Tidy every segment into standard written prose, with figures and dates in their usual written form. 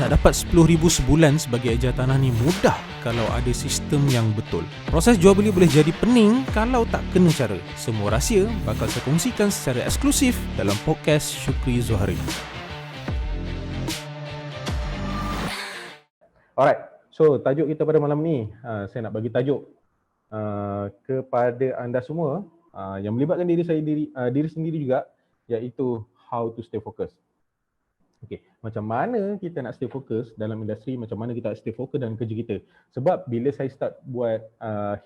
Nak dapat 10,000 sebulan sebagai eja tanah ni mudah kalau ada sistem yang betul. Proses jual beli boleh jadi pening kalau tak kena cara. Semua rahsia bakal saya kongsikan secara eksklusif dalam podcast Syukri Zuhari. Alright, so tajuk kita pada malam ni, saya nak bagi tajuk kepada anda semua yang melibatkan diri sendiri juga, iaitu how to stay focused. Okay, macam mana kita nak stay fokus dalam industri, macam mana kita nak stay fokus dalam kerja kita. Sebab bila saya start buat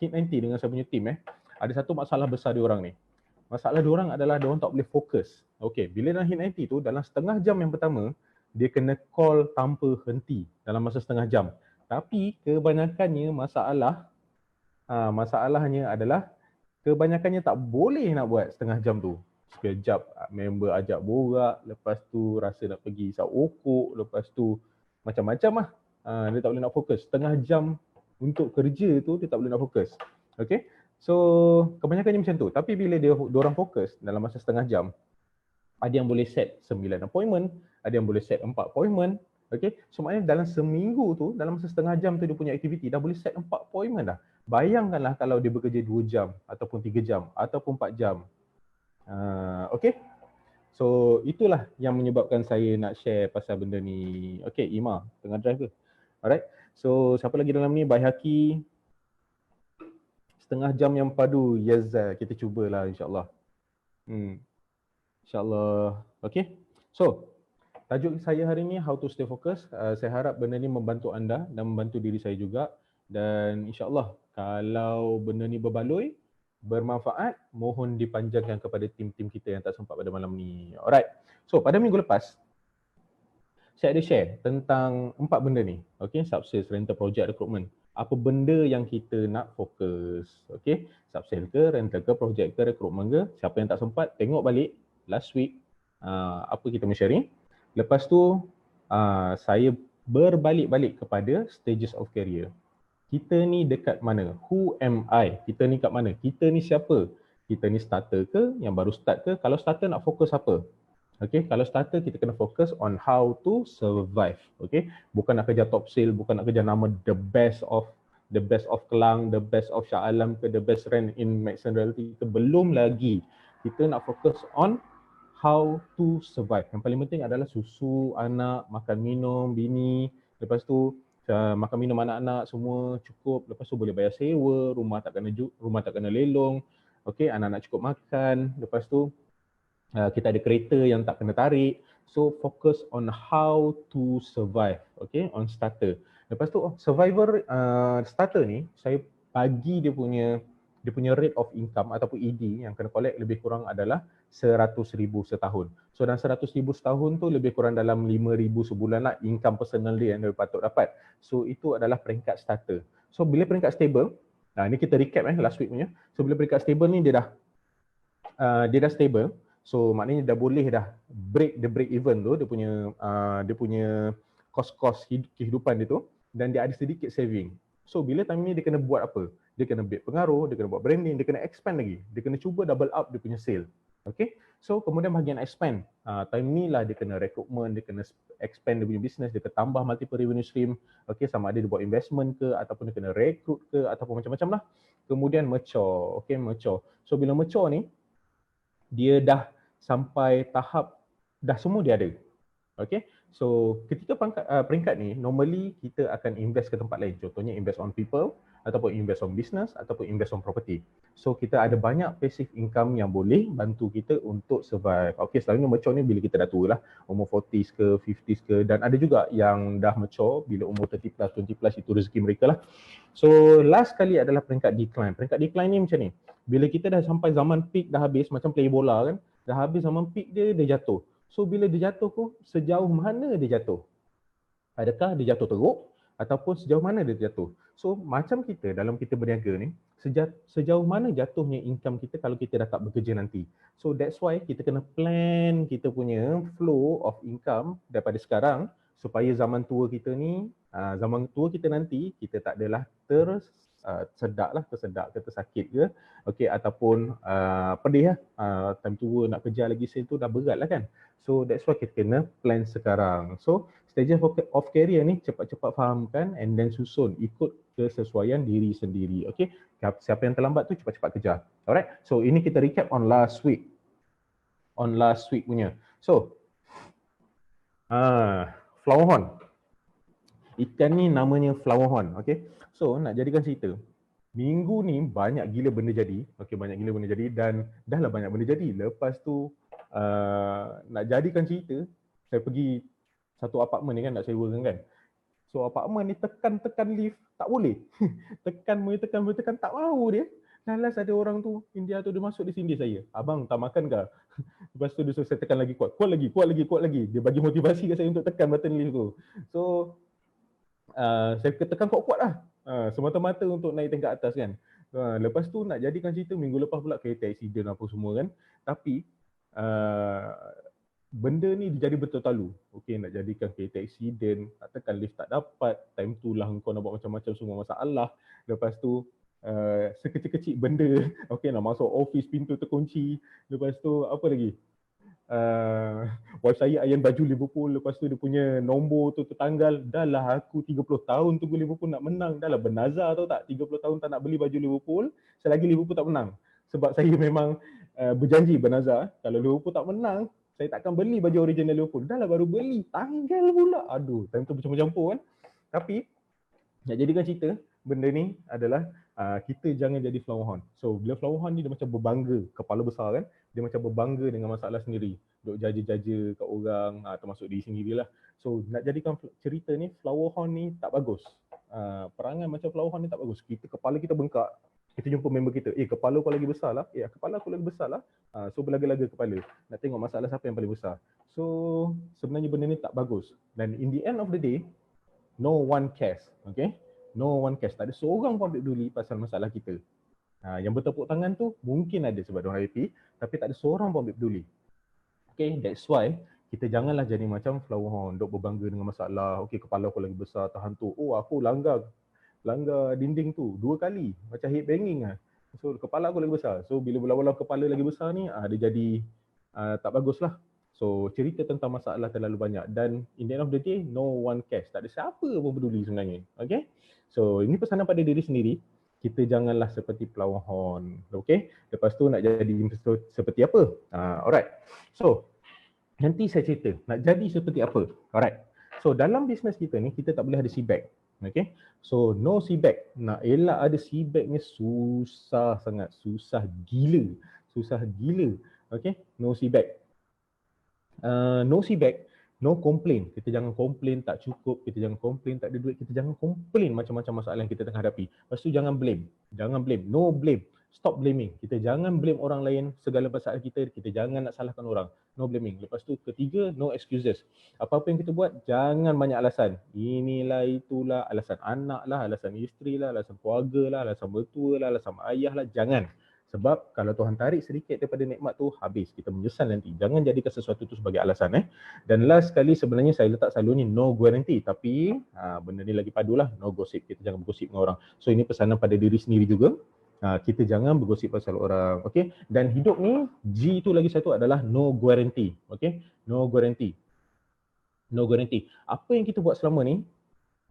Hit 90 dengan saya punya team, ada satu masalah besar diorang ni. Masalah diorang adalah diorang tak boleh fokus. Okay, bila dalam Hit 90 tu, dalam setengah jam yang pertama, dia kena call tanpa henti dalam masa setengah jam. Tapi kebanyakannya masalahnya adalah kebanyakannya tak boleh nak buat setengah jam tu. Sekejap member ajak borak, lepas tu rasa nak pergi isap okok, lepas tu macam-macam lah. Dia tak boleh nak fokus. Setengah jam untuk kerja tu dia tak boleh nak fokus. Okay, so kebanyakannya macam tu. Tapi bila diorang fokus dalam masa setengah jam, ada yang boleh set 9 appointment, ada yang boleh set 4 appointment. Okay, so maknanya dalam seminggu tu, dalam masa setengah jam tu dia punya aktiviti dah boleh set 4 appointment dah. Bayangkanlah kalau dia bekerja 2 jam ataupun 3 jam ataupun 4 jam. Okay, so itulah yang menyebabkan saya nak share pasal benda ni. Okay, Ima tengah drive ke? Alright, so siapa lagi dalam ni? Baihaki, setengah jam yang padu. Yes, kita cubalah insyaAllah. InsyaAllah. Okay, so tajuk saya hari ni how to stay focus. Saya harap benda ni membantu anda dan membantu diri saya juga. Dan insyaAllah kalau benda ni berbaloi, bermanfaat, mohon dipanjangkan kepada tim-tim kita yang tak sempat pada malam ni. Alright, so pada minggu lepas, saya ada share tentang 4 benda ni. Okay, sub-sales, rental, project, recruitment. Apa benda yang kita nak fokus. Okay, sub-sales ke, rental ke, project ke, recruitment ke. Siapa yang tak sempat, tengok balik last week apa kita sharing. Lepas tu, saya berbalik-balik kepada stages of career. Kita ni dekat mana? Who am I? Kita ni kat mana? Kita ni siapa? Kita ni starter ke? Yang baru start ke? Kalau starter nak fokus apa? Okay, kalau starter kita kena fokus on how to survive. Okay, bukan nak kerja top sale, bukan nak kerja nama the best of Kelang, the best of Shah Alam ke, the best rank in Maxon Realty ke. Belum lagi. Kita nak fokus on how to survive. Yang paling penting adalah susu anak, makan minum bini, lepas tu makan minum anak-anak semua cukup, lepas tu boleh bayar sewa, rumah tak kena lelong, okey, anak-anak cukup makan, lepas tu kita ada kereta yang tak kena tarik. So focus on how to survive, okey, on starter. Lepas tu survivor starter ni saya bagi dia punya rate of income ataupun ED yang kena collect lebih kurang adalah 100,000 setahun. So dalam 100,000 setahun tu lebih kurang dalam 5,000 sebulan lah income personal dia yang dia patut dapat. So itu adalah peringkat starter. So bila peringkat stable, ni kita recap last week punya. So bila peringkat stable ni dia dah stable. So maknanya dah boleh break even tu, dia punya kos-kos kehidupan dia tu, dan dia ada sedikit saving. So bila time ni dia kena buat apa? Dia kena build pengaruh, dia kena buat branding, dia kena expand lagi. Dia kena cuba double up dia punya sale. Okay, so kemudian bahagian expand, time ni lah dia kena recruitment, dia kena expand dia punya business, dia kena tambah multiple revenue stream. Okay, sama ada dia buat investment ke, ataupun dia kena recruit ke, ataupun macam-macam lah. Kemudian mature, okay, mature. So bila mature ni, dia dah sampai tahap, dah semua dia ada. Okay, so ketika peringkat ni, normally kita akan invest ke tempat lain. Contohnya invest on people, ataupun invest on business, ataupun invest on property. So kita ada banyak passive income yang boleh bantu kita untuk survive. Okay, selalunya mature ni bila kita dah tua lah, umur 40s ke, 50s ke, dan ada juga yang dah mature bila umur 30 plus, 20 plus, itu rezeki mereka lah. So last kali adalah peringkat decline. Peringkat decline ni macam ni, bila kita dah sampai zaman peak dah habis, macam play bola kan, dah habis zaman peak dia jatuh. So bila dia jatuh tu, sejauh mana dia jatuh? Adakah dia jatuh teruk ataupun sejauh mana dia jatuh? So macam kita dalam kita berniaga ni, sejauh mana jatuhnya income kita kalau kita dah tak bekerja nanti. So that's why kita kena plan kita punya flow of income daripada sekarang supaya zaman tua kita ni, zaman tua kita nanti kita tak adalah tersedak ke, tersakit ke, okey, ataupun pedih lah, time tua nak kejar lagi sale tu dah berat lah kan. So that's why kita kena plan sekarang. So stages of career ni cepat-cepat fahamkan and then susun ikut kesesuaian diri sendiri. Okey, siapa yang terlambat tu cepat-cepat kejar. Alright, so ini kita recap on last week punya. So flower horn. Ikan ni namanya flower horn. Okay, so nak jadikan cerita, minggu ni banyak gila benda jadi. Okay, banyak gila benda jadi dan dah lah banyak benda jadi. Lepas tu nak jadikan cerita, saya pergi satu apartmen ni kan, nak sewakan kan. So apartmen ni tekan lift tak boleh. tekan tak mau dia. Last ada orang tu, India tu, dia masuk, dia sindir saya. Abang tak makan ke? Lepas tu dia suruh saya tekan lagi kuat lagi. Dia bagi motivasi kat saya untuk tekan button lift tu. So saya tekan kuat-kuat lah. Semata-mata untuk naik tingkat atas kan. Lepas tu nak jadikan cerita, minggu lepas pula kereta accident apa semua kan. Tapi benda ni jadi betul-talu. Okey, nak jadikan kereta accident, nak tekan lift tak dapat, time tu lah kau nak buat macam-macam semua masalah. Lepas tu sekecil-kecil benda, okey, nak masuk office pintu terkunci. Lepas tu apa lagi? Wife saya iron baju Liverpool, lepas tu dia punya nombor tu tertanggal. Dah lah aku 30 tahun tunggu Liverpool nak menang. Dah lah bernazar tau tak, 30 tahun tak nak beli baju Liverpool selagi Liverpool tak menang. Sebab saya memang berjanji bernazar, kalau Liverpool tak menang, saya takkan beli baju original Liverpool. Dah lah baru beli, tanggal pula. Aduh, time tu bercampur-campur kan. Tapi nak jadikan cerita, benda ni adalah kita jangan jadi flower horn. So bila flower horn ni dia macam berbangga, kepala besar kan, dia macam berbangga dengan masalah sendiri, duk jaja-jaja kat orang, termasuk diri sendirilah. So nak jadikan cerita ni, flower horn ni tak bagus. Perangai macam flower horn ni tak bagus. Kepala kita bengkak, kita jumpa member kita, kepala kau lagi besar lah, kepala aku lagi besar lah. So berlaga-laga kepala, nak tengok masalah siapa yang paling besar. So sebenarnya benda ni tak bagus. Dan in the end of the day, no one cares. Okay, no one cares. Tak ada seorang pun peduli pasal masalah kita. Yang bertepuk tangan tu mungkin ada sebab diorang happy, tapi tak ada seorang pun peduli. Okay, that's why kita janganlah jadi macam flower horn, duk berbangga dengan masalah. Okay, kepala aku lagi besar, tahan tu. Oh, aku langgar dinding tu 2 kali, macam head banging lah. So kepala aku lagi besar. So bila bola-bola kepala lagi besar ni, dia jadi tak bagus lah. So cerita tentang masalah terlalu banyak dan in the end of the day, no one cares. Tak ada siapa pun peduli sebenarnya. Okay, so ini pesanan pada diri sendiri. Kita janganlah seperti flower horn. Okay, lepas tu nak jadi seperti apa? Alright, so nanti saya cerita nak jadi seperti apa. Alright, so dalam bisnes kita ni, kita tak boleh ada seatback. Okay, so no seatback. Nak elak ada seatback ni susah sangat, susah gila. Okay, no seatback. No seatback, no complain. Kita jangan complain tak cukup, kita jangan complain tak ada duit, kita jangan complain macam-macam masalah yang kita tengah hadapi. Lepas tu jangan blame, no blame. Stop blaming. Kita jangan blame orang lain segala masalah kita jangan nak salahkan orang. No blaming. Lepas tu ketiga, no excuses. Apa-apa yang kita buat, jangan banyak alasan. Inilah, itulah, alasan anak lah, alasan isteri lah, alasan keluarga lah, alasan mertua lah, alasan ayah lah. Jangan. Sebab kalau Tuhan tarik sedikit daripada nikmat tu, habis. Kita menyesal nanti. Jangan jadikan sesuatu tu sebagai alasan. Dan last sekali sebenarnya saya letak selalu ni no guarantee. Tapi benda ni lagi padulah, no gossip. Kita jangan bergosip dengan orang. So ini pesanan pada diri sendiri juga. Kita jangan bergosip pasal orang. Okay? Dan hidup ni, G tu lagi satu adalah no guarantee. Okay? No guarantee. Apa yang kita buat selama ni,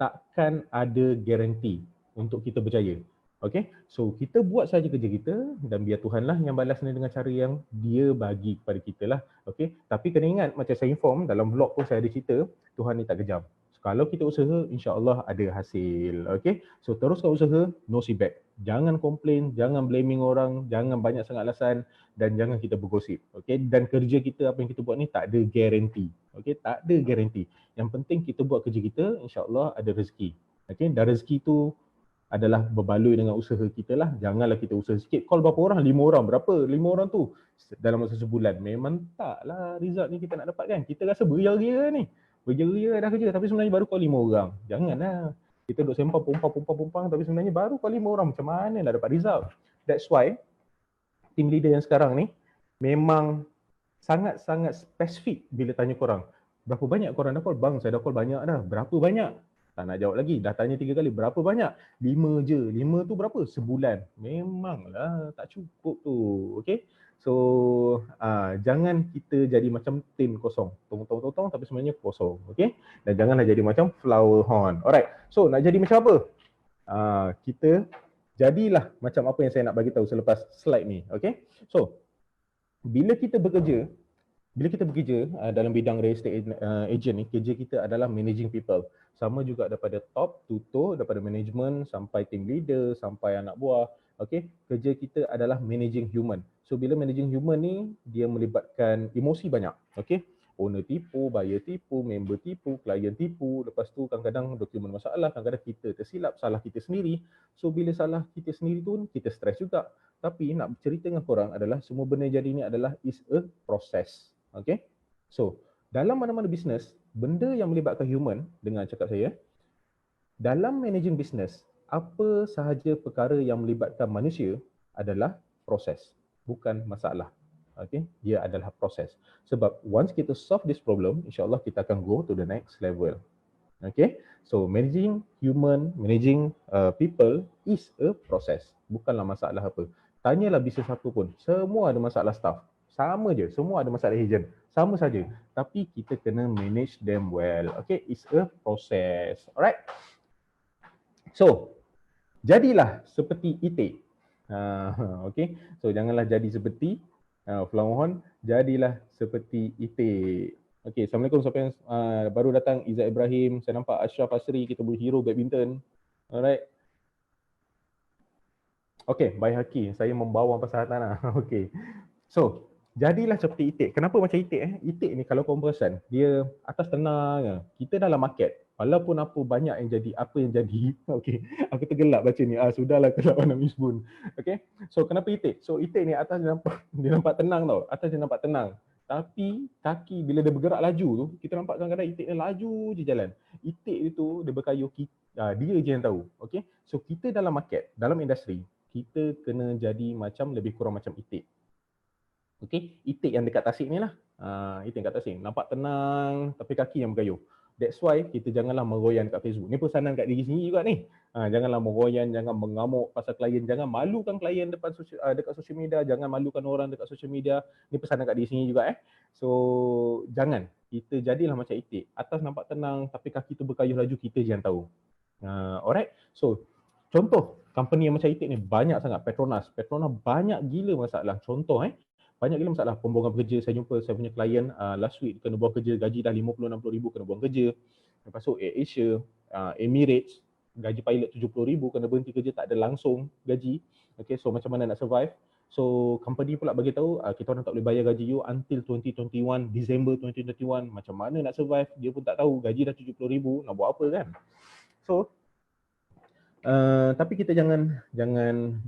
takkan ada guarantee untuk kita berjaya. Okay? So kita buat saja kerja kita dan biar Tuhanlah yang balasnya dengan cara yang dia bagi kepada kita lah. Okay? Tapi kena ingat, macam saya inform dalam vlog pun saya ada cerita, Tuhan ni tak kejam. Kalau kita usaha, insya-Allah ada hasil. Okay? So teruskan usaha, no seatback. Jangan komplain, jangan blaming orang, jangan banyak sangat alasan dan jangan kita bergosip. Okay? Dan kerja kita, apa yang kita buat ni tak ada guarantee. Okay? Tak ada guarantee. Yang penting kita buat kerja kita, insya-Allah ada rezeki. Okay? Dan rezeki tu adalah berbaloi dengan usaha kita lah. Janganlah kita usaha sikit. Call berapa orang? 5 orang. Berapa? 5 orang tu dalam masa sebulan. Memang taklah result ni kita nak dapat kan. Kita rasa berjaya ni. Berjaya dah kerja tapi sebenarnya baru call 5 orang. Janganlah. Kita duk sempang pumpang tapi sebenarnya baru call 5 orang. Macam mana nak dapat result? That's why team leader yang sekarang ni memang sangat-sangat spesifik bila tanya korang. Berapa banyak korang dah call? Bang, saya dah call banyak dah. Berapa banyak? Tak nak jawab lagi, dah tanya 3 kali, berapa banyak? 5 je, 5 tu berapa? Sebulan. Memanglah tak cukup tu, okay? So, jangan kita jadi macam tin kosong, tong-tong-tong tapi sebenarnya kosong, okay? Dan janganlah jadi macam flower horn. Alright, so nak jadi macam apa? Kita jadilah macam apa yang saya nak bagi tahu selepas slide ni, okay? So, bila kita bekerja dalam bidang real estate agent ni, kerja kita adalah managing people. Sama juga daripada top to toe, daripada management sampai team leader, sampai anak buah. Okay, kerja kita adalah managing human. So bila managing human ni, dia melibatkan emosi banyak. Okay, owner tipu, buyer tipu, member tipu, klien tipu. Lepas tu kadang-kadang dokumen masalah, kadang-kadang kita tersilap, salah kita sendiri. So bila salah kita sendiri tu, kita stres juga. Tapi nak cerita dengan korang adalah semua benda jadi ni adalah is a process. Okay, so dalam mana-mana bisnes, benda yang melibatkan human, dengan cakap saya, dalam managing business, apa sahaja perkara yang melibatkan manusia adalah proses, bukan masalah. Okay, dia adalah proses. Sebab once kita solve this problem, insyaAllah kita akan go to the next level. Okay, so managing human, managing people is a process, bukanlah masalah apa. Tanyalah bisnes apa pun, semua ada masalah staff. Sama je, semua ada masalah agent. Sama saja. Tapi kita kena manage them well. Okay, it's a process. Alright. So, jadilah seperti itik. Okay, so janganlah jadi seperti flower horn, jadilah seperti itik. Okay, Assalamualaikum siapa yang baru datang. Izzat Ibrahim, saya nampak Ashraf Asri, kita boleh hero badminton. Alright. Okay, Baik Haki, saya membawa pasal tanah. Okay, so jadilah seperti itik. Kenapa macam itik? Itik ni kalau korang perasan, dia atas tenang. Kita dalam market, walaupun apa banyak yang jadi, apa yang jadi. Okay, aku tergelak baca ni. Sudahlah kelak warna misbun. Okay, so kenapa itik? So itik ni atas dia nampak tenang tau. Atas dia nampak tenang. Tapi kaki bila dia bergerak laju tu, kita nampak kadang-kadang itik dia laju je jalan. Itik itu dia berkayuh, dia je yang tahu. Okay, so kita dalam market, dalam industri, kita kena jadi macam lebih kurang macam itik. Okay, itik yang dekat tasik ni lah. Itik dekat tasik. Nampak tenang tapi kaki yang bergayuh. That's why kita janganlah meroyan kat Facebook. Ni pesanan kat diri sendiri juga ni. Janganlah meroyan, jangan mengamuk pasal klien, jangan malukan klien dekat social media, jangan malukan orang dekat social media. Ni pesanan kat diri sendiri juga So, jangan. Kita jadilah macam itik. Atas nampak tenang tapi kaki tu berkayuh laju, kita je yang tahu. Alright. So, contoh company yang macam itik ni banyak sangat. Petronas banyak gila masalah. Contoh banyak gila masalah. Pembuangan pekerja, saya jumpa saya punya klien last week kena buang kerja, gaji dah 50-60 ribu kena buang kerja. Lepas tu AirAsia, Emirates, gaji pilot 70 ribu kena berhenti kerja, tak ada langsung gaji. Okay, so macam mana nak survive? So company pula bagi tahu kita orang tak boleh bayar gaji you until 2021, December 2021. Macam mana nak survive? Dia pun tak tahu, gaji dah 70 ribu, nak buat apa kan? So tapi kita jangan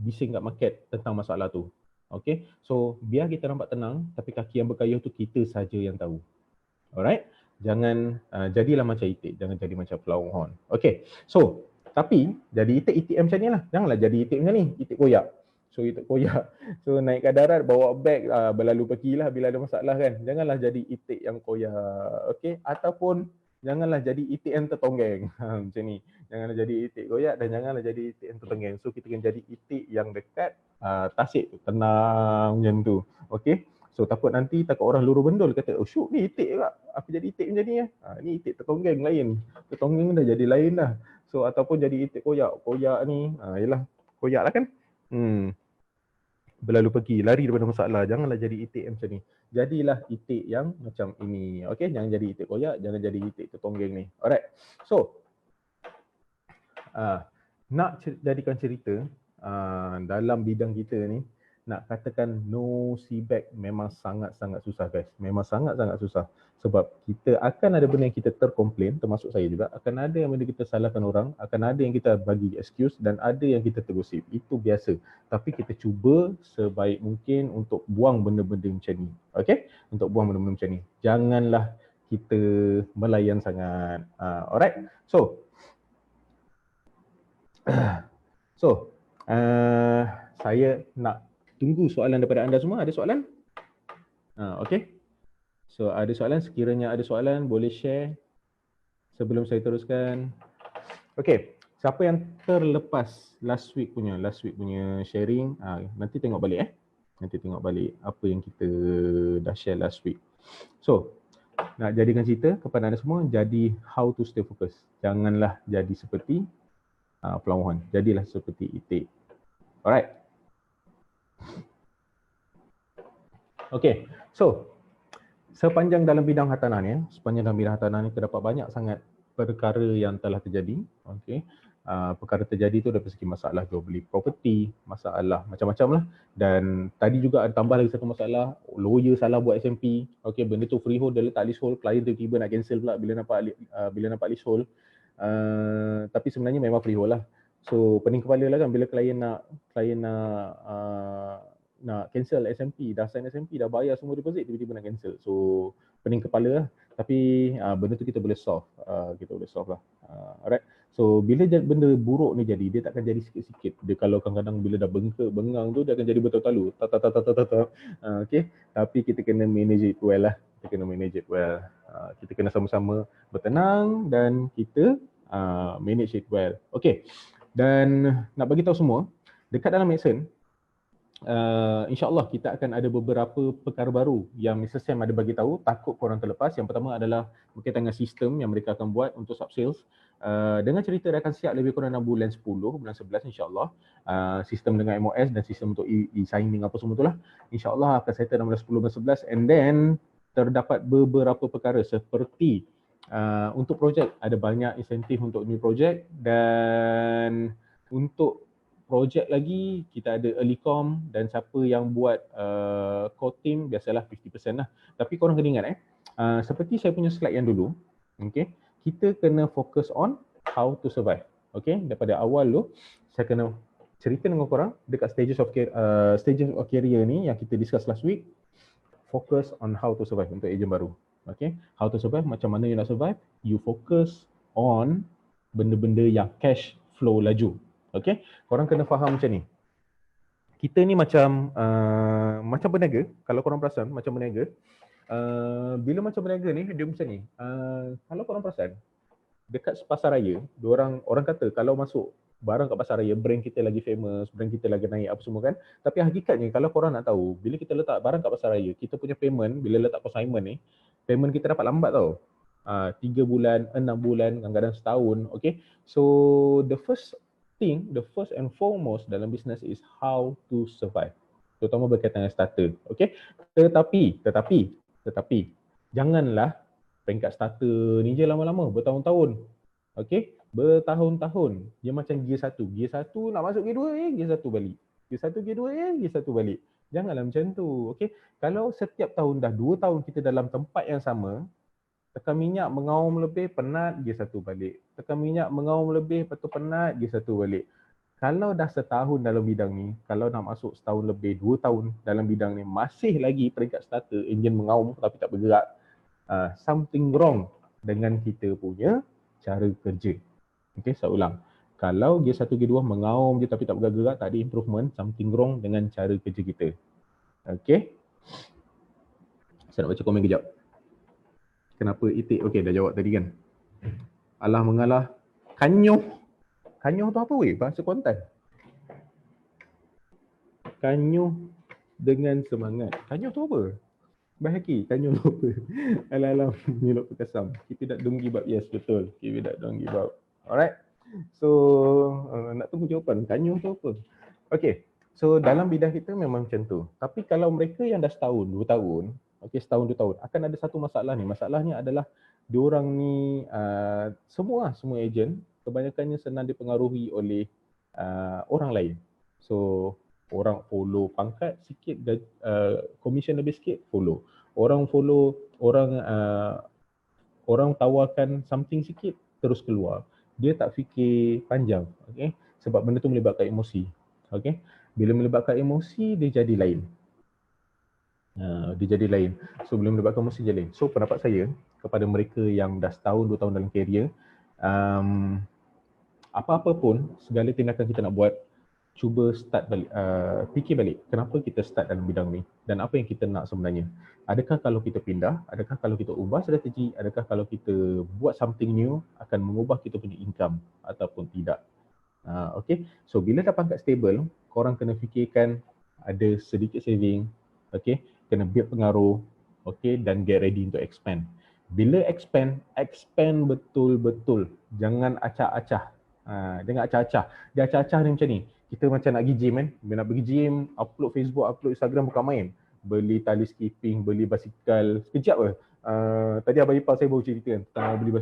bising kat market tentang masalah tu. Okay, so biar kita nampak tenang tapi kaki yang berkayuh tu kita saja yang tahu. Alright, jangan jadilah macam itik, jangan jadi macam flower horn. Okay, so tapi jadi itik macam ni lah. Janganlah jadi itik macam ni, itik koyak. So itik koyak, so naikkan darat, bawa beg, berlalu pergilah bila ada masalah kan. Janganlah jadi itik yang koyak. Okay, ataupun janganlah jadi itik yang tertonggeng. Macam ni. Janganlah jadi itik koyak dan janganlah jadi itik yang tertonggeng. So kita kena jadi itik yang dekat tasik tu, tenang macam tu. Okay. So takut nanti orang luru bendul kata, oh syuk ni itik juga. Apa jadi itik macam ni ni itik tertonggeng lain. Tertonggeng dah jadi lain dah. So ataupun jadi itik koyak. Koyak ni, yelah koyak lah kan. Berlalu pergi, lari daripada masalah. Janganlah jadi itik macam ni. Jadilah itik yang macam ini. Okay, jangan jadi itik koyak, jangan jadi itik tertonggeng ni. Alright. So, nak jadikan cerita dalam bidang kita ni, nak katakan no see back memang sangat-sangat susah guys. Memang sangat-sangat susah. Sebab kita akan ada benda yang kita terkomplain, termasuk saya juga. Akan ada yang benda kita salahkan orang, akan ada yang kita bagi excuse dan ada yang kita tergosip. Itu biasa. Tapi kita cuba sebaik mungkin untuk buang benda-benda macam ni. Okay? Untuk buang benda-benda macam ni. Janganlah kita melayan sangat. Alright? So, saya nak tunggu soalan daripada anda semua. Ada soalan? Okay. So ada soalan, sekiranya ada soalan boleh share sebelum saya teruskan. Okay, siapa yang terlepas last week punya sharing, nanti tengok balik Nanti tengok balik apa yang kita dah share last week. So, nak jadikan cerita kepada anda semua, jadi how to stay focus. Janganlah jadi seperti Pulau Mohan, jadilah seperti Itik. Alright. Okay, so sepanjang dalam bidang hartanah ni, terdapat banyak sangat perkara yang telah terjadi. Okay. Perkara terjadi tu dari segi masalah jual beli property, masalah macam-macam lah. Dan tadi juga ada tambah lagi satu masalah, lawyer salah buat SMP. Okay, benda tu freehold, dia letak leasehold, klien tiba-tiba nak cancel pula bila nampak leasehold. Tapi sebenarnya memang freehold lah. So pening kepala lah kan bila klien nak cancel SMP, dah sign SMP, dah bayar semua deposit, tiba-tiba nak cancel. So pening kepala lah. Tapi benda tu kita boleh solve. Lah. Alright. So bila benda buruk ni jadi, dia takkan jadi sikit-sikit. Dia kalau kadang-kadang bila dah bengang tu, dia akan jadi bertalu-talu. Okay. Tapi kita kena manage it well lah. Kita kena sama-sama bertenang dan kita manage it well. Okay. Dan nak bagi tahu semua, dekat dalam Maxon, InsyaAllah kita akan ada beberapa perkara baru yang Mr. Sam ada bagi tahu, takut korang terlepas. Yang pertama adalah berkaitan dengan sistem yang mereka akan buat untuk sub-sales. Dengan cerita dia akan siap lebih kurang dalam bulan 10, bulan 11 insyaAllah. Sistem dengan MOS dan sistem untuk e-signing apa semua itulah. InsyaAllah akan settle dalam bulan 10, bulan 11. And then terdapat beberapa perkara seperti untuk projek, ada banyak insentif untuk new projek, dan untuk projek lagi kita ada early com, dan siapa yang buat core team biasalah 50% lah. Tapi korang kena ingat seperti saya punya slide yang dulu, okay, kita kena fokus on how to survive. Okay, daripada awal tu saya kena cerita dengan korang dekat stages of career ni yang kita discuss last week. Focus on how to survive untuk ejen baru. Okay, how to survive, macam mana you nak survive, you focus on benda-benda yang cash flow laju. Okay, korang kena faham macam ni. Kita ni macam berniaga, kalau korang perasan macam berniaga. Bila macam berniaga ni, dia macam ni. Kalau korang perasan, dekat pasar raya, orang kata kalau masuk barang kat pasar raya, brand kita lagi famous, brand kita lagi naik apa semua kan. Tapi hakikatnya kalau korang nak tahu, bila kita letak barang kat pasar raya, kita punya payment, bila letak consignment ni, payment kita dapat lambat tau. 3 bulan, 6 bulan, kadang-kadang setahun. Okay, so the first and foremost dalam business is how to survive, terutama berkaitan dengan starter. Okay, tetapi janganlah peringkat starter ni je lama-lama, bertahun-tahun. Okay, bertahun-tahun. Dia macam gear 1 nak masuk gear 2, gear 1 balik. Gear 1, gear 2, gear 1 balik. Janganlah macam tu. Okay, kalau setiap tahun dah 2 tahun kita dalam tempat yang sama, tekan minyak mengaum lebih, penat, gear 1 balik. Tekan minyak mengaum lebih, lepas tu penat, gear 1 balik. Kalau dah setahun dalam bidang ni, kalau nak masuk setahun lebih, 2 tahun dalam bidang ni, masih lagi peringkat starter, enjin mengaum tapi tak bergerak, something wrong dengan kita punya cara kerja. Okay, saya ulang. Kalau gear 1, gear 2 mengaum je tapi tak bergerak, tak ada improvement, something wrong dengan cara kerja kita. Okay. Saya nak baca komen kejap. Kenapa Itik? Okay, dah jawab tadi kan. Alah mengalah. Kanyuh. Kanyuh tu apa weh? Bahasa Kuantan. Kanyuh dengan semangat. Kanyuh tu apa? Bahaki, kanyuh tu apa? Alah-alah, nyelok perkasam. Keep it up, don't give up. Yes, betul. Keep it up, don't give up. Alright. So, nak tunggu jawapan. Kanyuh tu apa? Okay. So, dalam bidang kita memang macam tu. Tapi kalau mereka yang dah setahun, 2 tahun, okay, setahun 2 tahun, akan ada satu masalah ni. Masalahnya adalah diorang ni semua ejen kebanyakannya senang dipengaruhi oleh orang lain. So orang follow pangkat sikit, commission lebih sikit, follow. Orang follow, orang tawarkan something sikit, terus keluar. Dia tak fikir panjang, okay? Sebab benda tu melibatkan emosi. Okay? Bila melibatkan emosi, dia jadi lain. So bila melibatkan emosi jadi lain. So pendapat saya kepada mereka yang dah setahun, 2 tahun dalam career, apa-apa pun, segala tindakan kita nak buat, cuba start balik, fikir balik kenapa kita start dalam bidang ni dan apa yang kita nak sebenarnya. Adakah kalau kita pindah, adakah kalau kita ubah strategi, adakah kalau kita buat something new akan mengubah kita punya income ataupun tidak. Okay, so bila dah pangkat stable, korang kena fikirkan ada sedikit saving, okay, kena build pengaruh, okay, dan get ready untuk expand. Bila expand betul-betul, jangan acah-acah. Jangan acah-acah. Dia acah-acah ni macam ni, kita macam nak pergi gym kan, bila nak pergi gym, upload Facebook, upload Instagram bukan main. Beli tali skipping, beli basikal, sekejap ke. Tadi Abang Ipal saya baru cerita kan tentang beli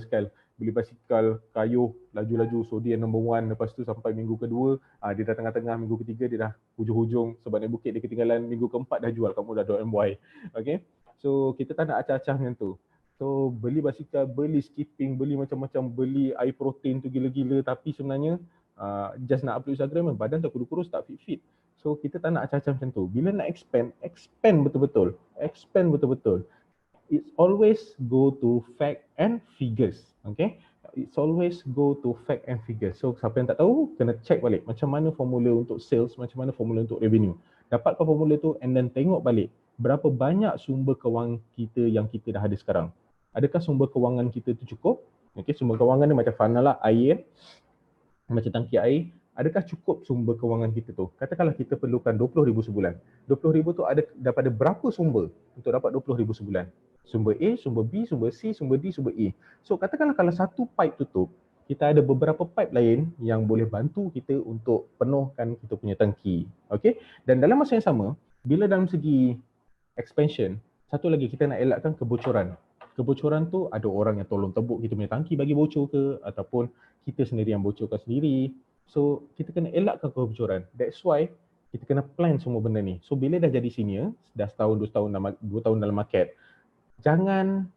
basikal, kayuh, laju-laju, so dia number one, lepas tu sampai minggu kedua, dia dah tengah-tengah, minggu ketiga dia dah hujung-hujung, sebab naik bukit dia ketinggalan, minggu keempat dah jual kat Mudah.my. Okay, so kita tak nak acah-acah macam tu. So beli basikal, beli skipping, beli macam-macam, beli air protein tu gila-gila, tapi sebenarnya just nak upload Instagram, badan tak kurus-kurus, tak fit-fit. So kita tak nak acah-acah macam tu. Bila nak expand betul-betul. Expand betul-betul. It's always go to fact and figures. Okay, it's always go to fact and figures. So siapa yang tak tahu, kena check balik macam mana formula untuk sales, macam mana formula untuk revenue. Dapatkan formula tu and then tengok balik berapa banyak sumber kewangan kita yang kita dah ada sekarang. Adakah sumber kewangan kita tu cukup? Okay, sumber kewangan ni macam funnel lah, air, macam tangki air. Adakah cukup sumber kewangan kita tu? Katakanlah kita perlukan 20,000 sebulan. 20,000 tu ada daripada berapa sumber untuk dapat 20,000 sebulan? Sumber A, sumber B, sumber C, sumber D, sumber E. So katakanlah kalau satu pipe tutup, kita ada beberapa pipe lain yang boleh bantu kita untuk penuhkan kita punya tangki. Okay? Dan dalam masa yang sama, bila dalam segi expansion, satu lagi kita nak elakkan kebocoran. Kebocoran tu ada orang yang tolong tebuk kita punya tangki bagi bocor ke, ataupun kita sendiri yang bocorkan sendiri. So kita kena elakkan kebocoran. That's why kita kena plan semua benda ni. So bila dah jadi senior, dah setahun, 2 tahun, 2 tahun dalam market, jangan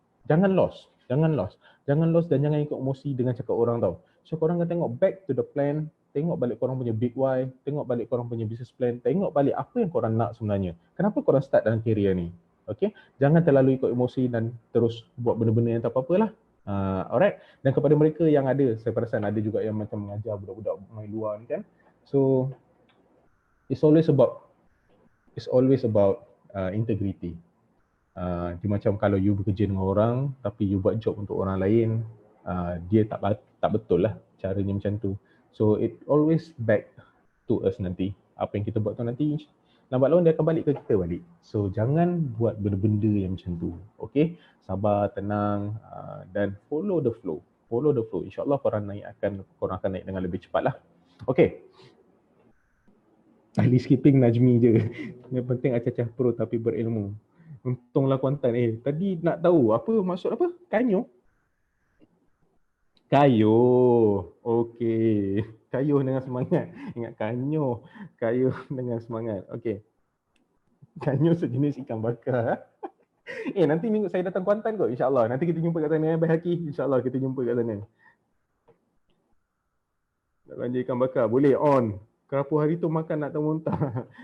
lost dan jangan ikut emosi dengan cakap orang tau. So korang kena tengok back to the plan, tengok balik korang punya big why, tengok balik korang punya business plan, tengok balik apa yang korang nak sebenarnya. Kenapa korang start dalam career ni? Okay, jangan terlalu ikut emosi dan terus buat benda-benda yang tak apa-apa lah. Alright, dan kepada mereka yang ada, saya perasan ada juga yang macam mengajar budak-budak main luar ni kan. So it's always about integrity. Dia macam kalau you bekerja dengan orang tapi you buat job untuk orang lain, dia tak betul lah caranya macam tu. So it always back to us nanti. Apa yang kita buat tu nanti lambat laun dia akan balik ke kita balik. So jangan buat benda-benda yang macam tu. Okay, sabar, tenang, dan follow the flow. InsyaAllah korang akan naik dengan lebih cepat lah. Okay, ahli skipping Najmi je. Yang penting acah-acah pro tapi berilmu. Untunglah Kuantan. Tadi nak tahu apa maksud apa? Kanyo? Kayuh. Okey. Kayuh dengan semangat. Ingat kanyo. Kayuh dengan semangat. Okey. Kanyo sejenis ikan bakar. Nanti minggu saya datang Kuantan kot, insya-Allah. Nanti kita jumpa kat sana, Baik Haki. Insya-Allah kita jumpa kat sana. Nak belanja ikan bakar, boleh on. Kenapa hari tu makan nak muntah?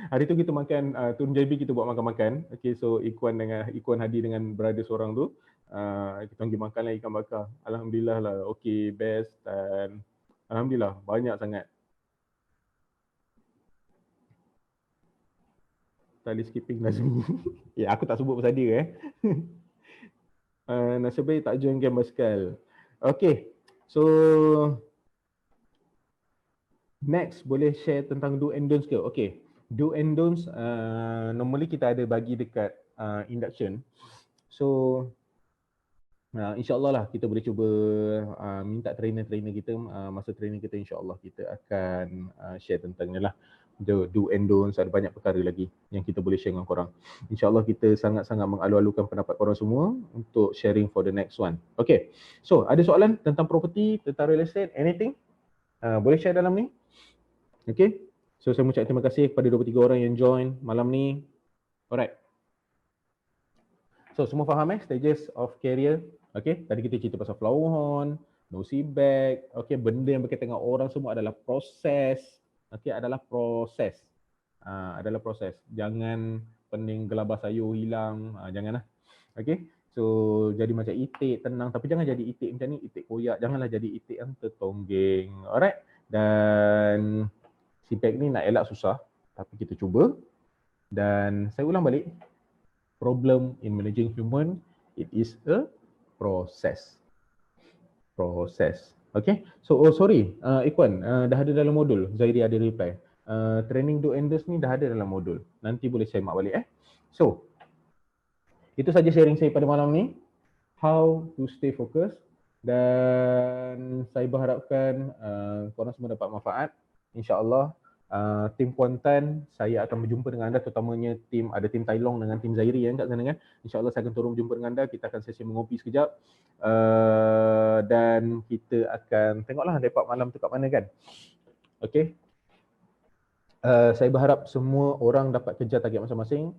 Hari tu kita makan turun JB, kita buat makan-makan. Okay, so Ikuan Hadi dengan brother seorang tu, kita pergi makan lah ikan bakar. Alhamdulillah lah, okay, best, dan alhamdulillah banyak sangat. Tali skipping Nazmi. Aku tak sebut pasal dia nasib baik tak join game basikal. Okay, so next, boleh share tentang do and don'ts ke? Okay, do and don'ts, normally kita ada bagi dekat induction. So insyaAllah lah kita boleh cuba minta trainer-trainer kita, masa training kita insyaAllah kita akan share tentang ni lah. Do and don'ts, ada banyak perkara lagi yang kita boleh share dengan korang. InsyaAllah kita sangat-sangat mengalu-alukan pendapat korang semua untuk sharing for the next one. Okay, so ada soalan tentang property, tentang real estate, anything? Boleh share dalam ni? Okay, so saya mengucapkan terima kasih kepada 23 orang yang join malam ni. Alright. So semua faham stages of career? Okay, tadi kita cerita pasal flower horn, nosy bag. Okay, benda yang berkaitan dengan orang semua adalah proses. Okay, adalah proses. Jangan pening gelabah sayur hilang, janganlah. Okay, so jadi macam itik tenang, tapi jangan jadi itik macam ni, itik koyak. Janganlah jadi itik yang tertonggeng. Alright, dan CPAC ni nak elak susah, tapi kita cuba. Dan saya ulang balik, problem in managing human, it is a process. Okay, so sorry, Ikhwan, dah ada dalam modul. Zairi ada reply. Training do and do's ni dah ada dalam modul. Nanti boleh semak balik So, itu saja sharing saya pada malam ni. How to stay focused. Dan saya berharapkan korang semua dapat manfaat. InsyaAllah, tim Kuantan, saya akan berjumpa dengan anda, terutamanya ada tim Tai Long dengan tim Zairi kat sana kan. InsyaAllah saya akan turun berjumpa dengan anda. Kita akan sesi mengopi sekejap. Dan kita akan tengoklah lepak malam tu kat mana kan. Okay. Saya berharap semua orang dapat kejar target masing-masing.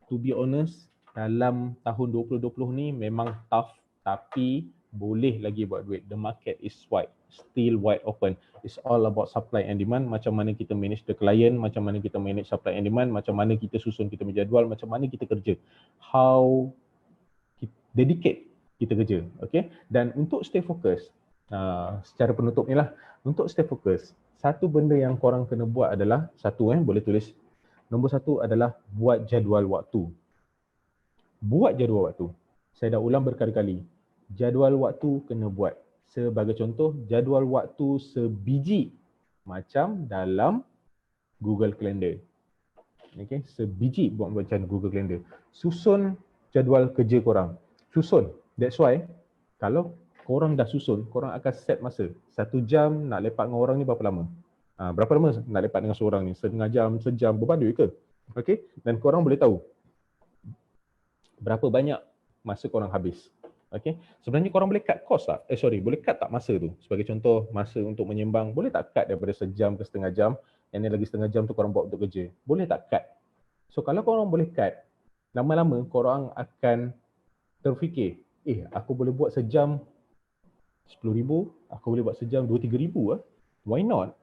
To be honest, dalam tahun 2020 ni memang tough, tapi boleh lagi buat duit. The market is still wide open. It's all about supply and demand. Macam mana kita manage the client, macam mana kita manage supply and demand, macam mana kita susun kita punya jadual, macam mana kita kerja. How dedicate kita kerja. Okay? Dan untuk stay fokus, secara penutup ni lah, untuk stay fokus, satu benda yang korang kena buat adalah, boleh tulis. Nombor satu adalah buat jadual waktu. Buat jadual waktu. Saya dah ulang berkali-kali. Jadual waktu kena buat. Sebagai contoh, jadual waktu sebiji macam dalam Google Calendar. Okay, sebiji buat macam Google Calendar. Susun jadual kerja korang. Susun. That's why kalau korang dah susun, korang akan set masa. 1 jam nak lepak dengan orang ni berapa lama? Berapa lama nak lepak dengan seorang ni? Setengah jam, sejam, berbaloi ke? Okay, dan korang boleh tahu berapa banyak masa korang habis. Okay, sebenarnya korang boleh cut cost tak? Boleh cut tak masa tu? Sebagai contoh, masa untuk menyembang, boleh tak cut daripada sejam ke setengah jam? Yang ni lagi setengah jam tu korang buat untuk kerja. Boleh tak cut? So kalau korang boleh cut, lama-lama korang akan terfikir, aku boleh buat sejam 10,000, aku boleh buat sejam 2-3,000 Why not?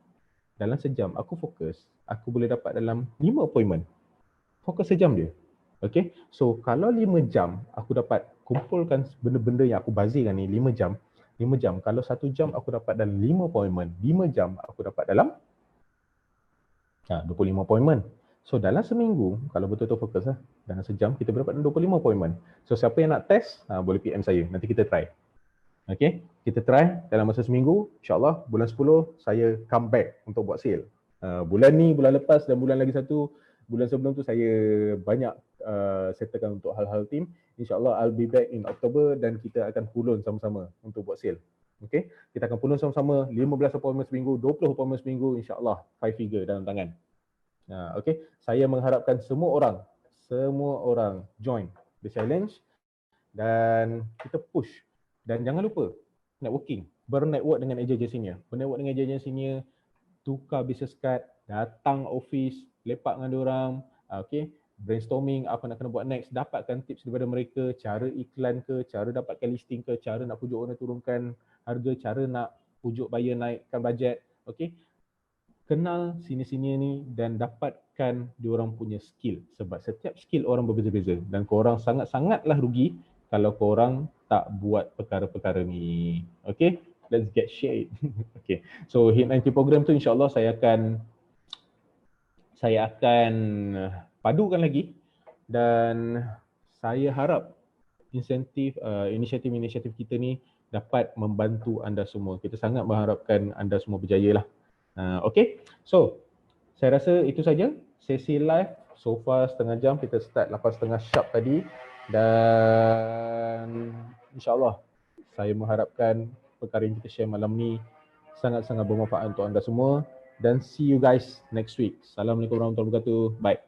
Dalam sejam aku fokus, aku boleh dapat dalam 5 appointment. Fokus sejam dia. Okay, so kalau 5 jam aku dapat kumpulkan benda-benda yang aku bazirkan ni 5 jam. Kalau 1 jam aku dapat dalam 5 appointment, 5 jam aku dapat dalam 25 appointment. So dalam seminggu, kalau betul-betul fokus dalam sejam kita dapat 25 appointment. So siapa yang nak test, boleh PM saya, nanti kita try. Okay, kita try dalam masa seminggu, insyaAllah bulan 10 saya come back untuk buat sale. Bulan ni, bulan lepas dan bulan lagi satu, bulan sebelum tu saya banyak settlekan untuk hal-hal team. InsyaAllah I'll be back in October dan kita akan pulun sama-sama untuk buat sale. Okay, kita akan pulun sama-sama 15 appointment seminggu, 20 appointment seminggu, insyaAllah 5 figure dalam tangan. Okay, saya mengharapkan semua orang join the challenge dan kita push. Dan jangan lupa networking, bernetwork dengan agensi senior. Bernetwork dengan agensi senior, tukar business card, datang office, lepak dengan diorang, okay, brainstorming apa nak kena buat next, dapatkan tips daripada mereka, cara iklan ke, cara dapatkan listing ke, cara nak pujuk orang turunkan harga, cara nak pujuk buyer naikkan bajet, okay. Kenal senior-senior ni dan dapatkan diorang punya skill, sebab setiap skill orang berbeza-beza dan korang sangat-sangatlah rugi kalau korang tak buat perkara-perkara ni. Okay, let's get shade. Okay, so Hit 90 program tu insyaAllah saya akan padukan lagi dan saya harap inisiatif kita ni dapat membantu anda semua. Kita sangat mengharapkan anda semua berjaya lah. Okay, so saya rasa itu saja sesi live. So far setengah jam, kita start 8:30 sharp tadi dan insyaAllah saya mengharapkan perkara yang kita share malam ni sangat-sangat bermanfaat untuk anda semua dan see you guys next week. Assalamualaikum warahmatullahi wabarakatuh. Bye.